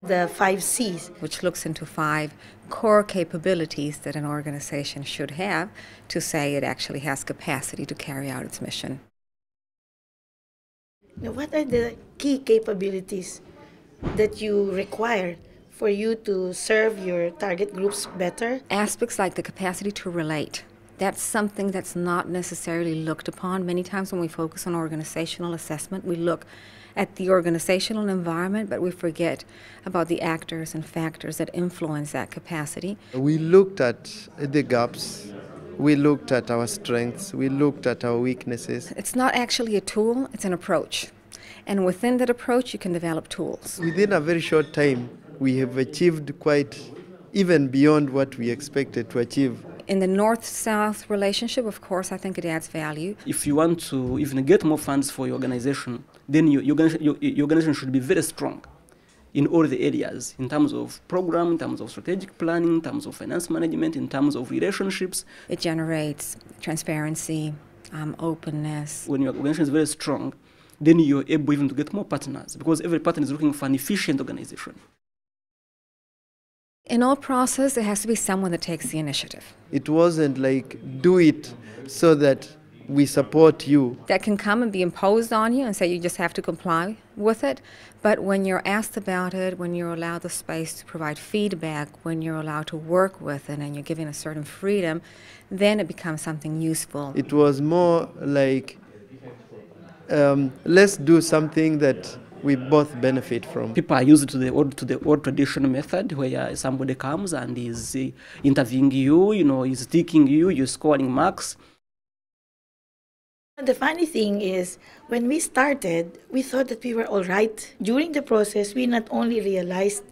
The 5 C's, which looks into 5 core capabilities that an organization should have to say it actually has capacity to carry out its mission. Now, what are the key capabilities that you require for you to serve your target groups better? Aspects like the capacity to relate. That's something that's not necessarily looked upon. Many times when we focus on organizational assessment, we look at the organizational environment, but we forget about the actors and factors that influence that capacity. We looked at the gaps, we looked at our strengths, we looked at our weaknesses. It's not actually a tool, it's an approach. And within that approach, you can develop tools. Within a very short time, we have achieved quite even beyond what we expected to achieve. In the North-South relationship, of course, I think it adds value. If you want to even get more funds for your organization, then your organization should be very strong in all the areas, in terms of program, in terms of strategic planning, in terms of finance management, in terms of relationships. It generates transparency, openness. When your organization is very strong, then you're able even to get more partners, because every partner is looking for an efficient organization. In all process, there has to be someone that takes the initiative. It wasn't like, do it so that we support you. That can come and be imposed on you and say you just have to comply with it. But when you're asked about it, when you're allowed the space to provide feedback, when you're allowed to work with it and you're given a certain freedom, then it becomes something useful. It was more like, let's do something that we both benefit from. People are used to the old traditional method, where somebody comes and is interviewing you, is taking you, you're scoring marks. The funny thing is, when we started, we thought that we were all right. During the process, we not only realized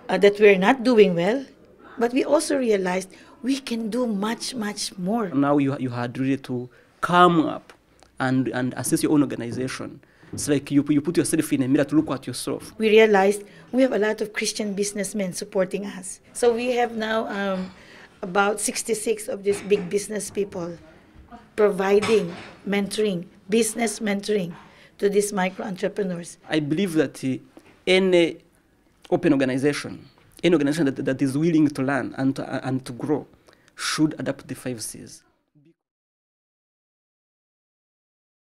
that we're not doing well, but we also realized we can do much, much more. Now you had really to come up and assess your own organization. It's like you put yourself in a mirror to look at yourself. We realized we have a lot of Christian businessmen supporting us. So we have now about 66 of these big business people providing mentoring, business mentoring to these micro-entrepreneurs. I believe that any open organization, any organization that is willing to learn and to grow, should adapt the 5 C's.